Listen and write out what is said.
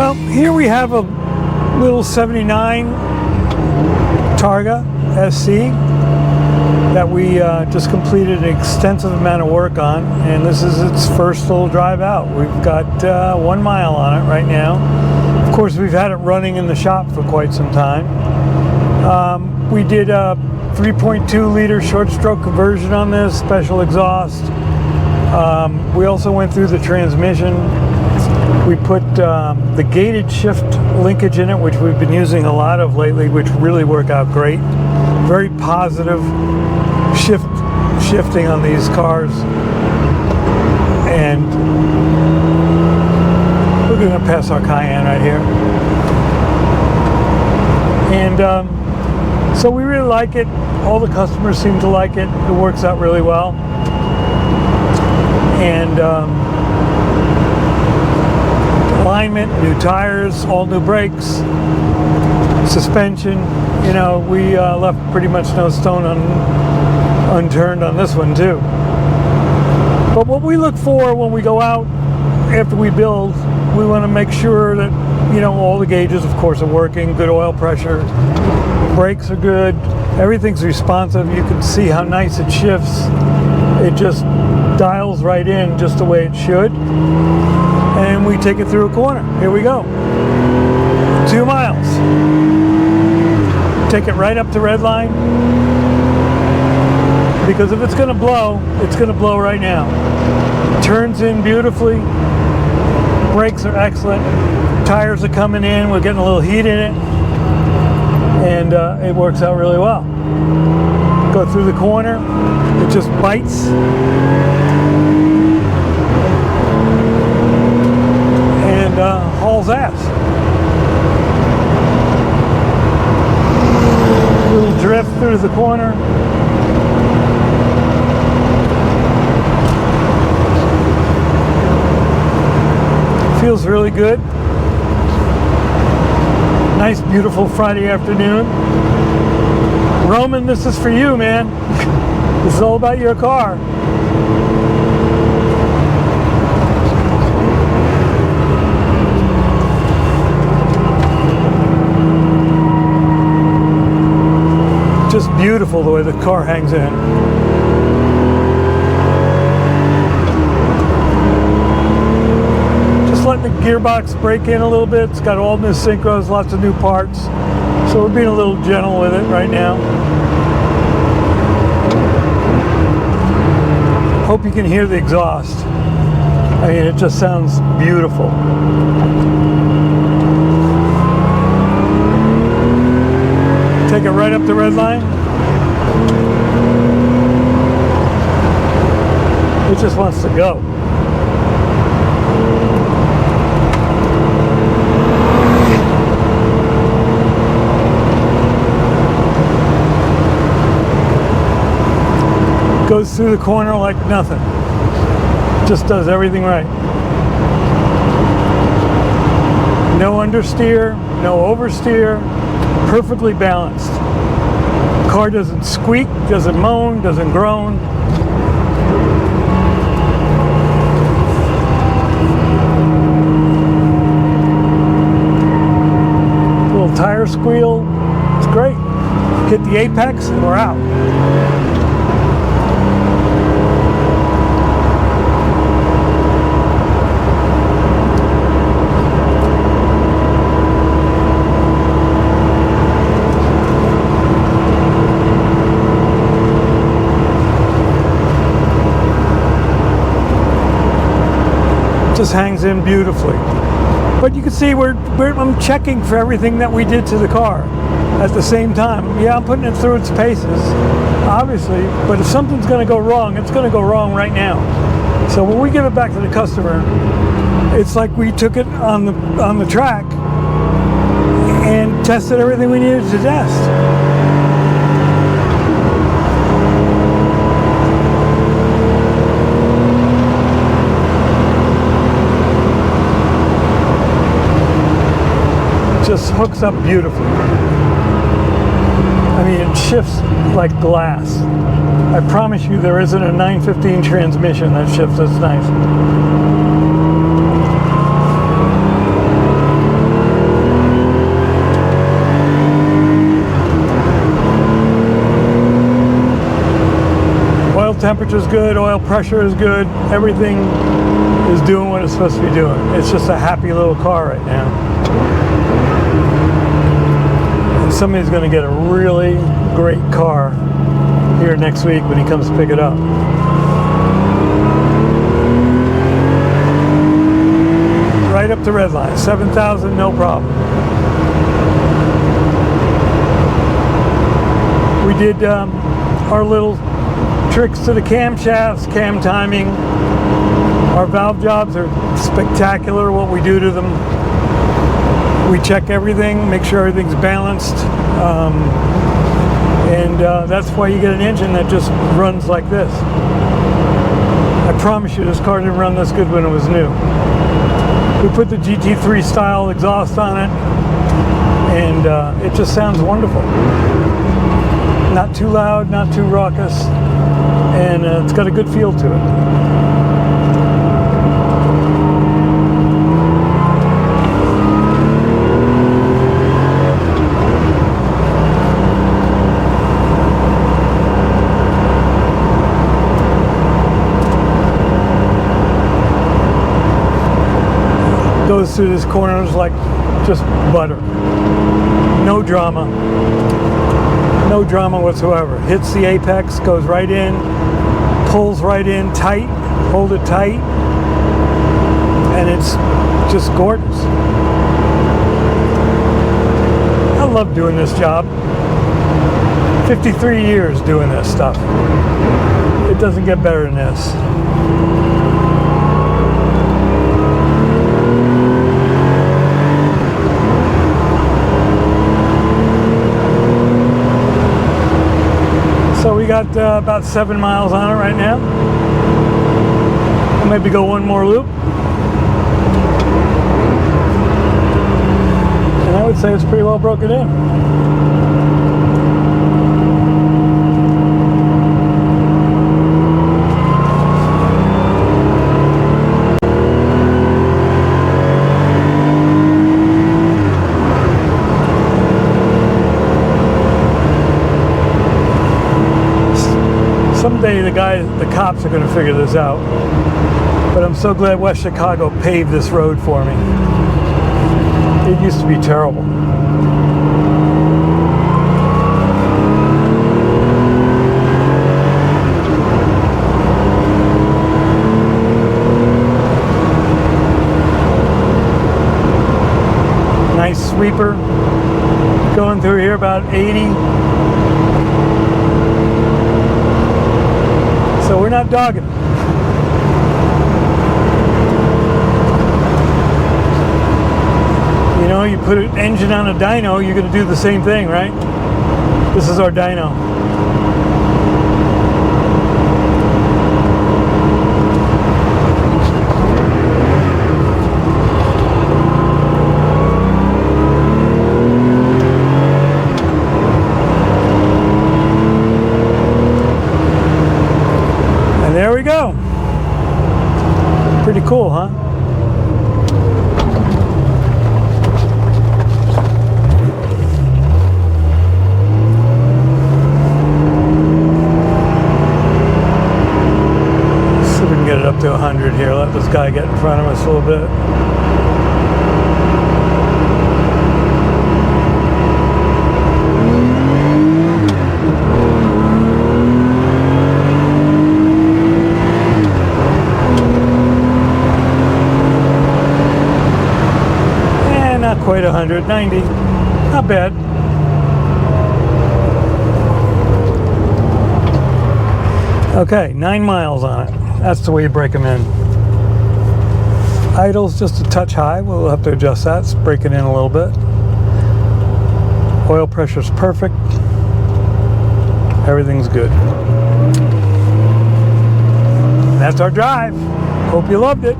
Well, here we have a little 79 Targa SC that we just completed an extensive amount of work on, and this is its first little drive out. We've got 1 mile on it right now. Of course, we've had it running in the shop for quite some time. We did a 3.2 liter short stroke conversion on this, special exhaust. We also went through the transmission. We put the gated shift linkage in it, which we've been using a lot of lately, which really work out great. Very positive shifting on these cars. And we're going to pass our Cayenne right here. And so we really like it. All the customers seem to like it. It works out really well. And alignment, new tires, all new brakes, suspension. You know, we left pretty much no stone unturned on this one too. But what we look for when we go out after we build, we want to make sure that, you know, all the gauges, of course, are working, good oil pressure, brakes are good, everything's responsive. You can see how nice it shifts. It just dials right in just the way it should. And we take it through a corner. Here we go. 2 miles. Take it right up to red line. Because if it's going to blow, it's going to blow right now. Turns in beautifully. Brakes are excellent. Tires are coming in. We're getting a little heat in it. And it works out really well. Go through the corner. It just bites. And hauls ass. Little drift through the corner. Feels really good. Nice, beautiful Friday afternoon. Roman, this is for you, man. This is all about your car. Just beautiful the way the car hangs in. Letting the gearbox break in a little bit. It's got all new synchros, lots of new parts. So we're being a little gentle with it right now. Hope you can hear the exhaust. I mean, it just sounds beautiful. Take it right up the red line. It just wants to go. Goes through the corner like nothing. Just does everything right. No understeer, no oversteer, perfectly balanced. Car doesn't squeak, doesn't moan, doesn't groan. Little tire squeal, it's great. Hit the apex and we're out. Just hangs in beautifully. But you can see I'm checking for everything that we did to the car at the same time. Yeah, I'm putting it through its paces, obviously, but if something's going to go wrong, it's going to go wrong right now. So when we give it back to the customer, it's like we took it on the track and tested everything we needed to test. Just hooks up beautifully. I mean, it shifts like glass. I promise you there isn't a 915 transmission that shifts this nice. temperature is good, oil pressure is good, everything is doing what it's supposed to be doing. It's just a happy little car right now. And somebody's going to get a really great car here next week when he comes to pick it up. Right up the red line, 7,000, no problem. We did our little tricks to the camshafts, cam timing. Our valve jobs are spectacular, what we do to them. We check everything, make sure everything's balanced. And that's why you get an engine that just runs like this. I promise you, this car didn't run this good when it was new. We put the GT3 style exhaust on it, and it just sounds wonderful. Not too loud, not too raucous, and it's got a good feel to it. Goes through these corners like just butter. No drama. No drama whatsoever. Hits the apex, goes right in, pulls right in tight, hold it tight, and it's just gorgeous. I love doing this job. 53 years doing this stuff. It doesn't get better than this. So we got about 7 miles on it right now. We'll maybe go one more loop. And I would say it's pretty well broken in. Someday the cops are going to figure this out. But I'm so glad West Chicago paved this road for me. It used to be terrible. Nice sweeper. Going through here about 80. So we're not dogging it. You know, you put an engine on a dyno, you're going to do the same thing, right? This is our dyno. There we go. Pretty cool, huh? Let's see if we can get it up to 100 here. Let this guy get in front of us a little bit. Quite 190, not bad. Okay, 9 miles on it. That's the way you break them in. Idle's just a touch high. We'll have to adjust that. Let's break it in a little bit. Oil pressure's perfect. Everything's good. That's our drive. Hope you loved it.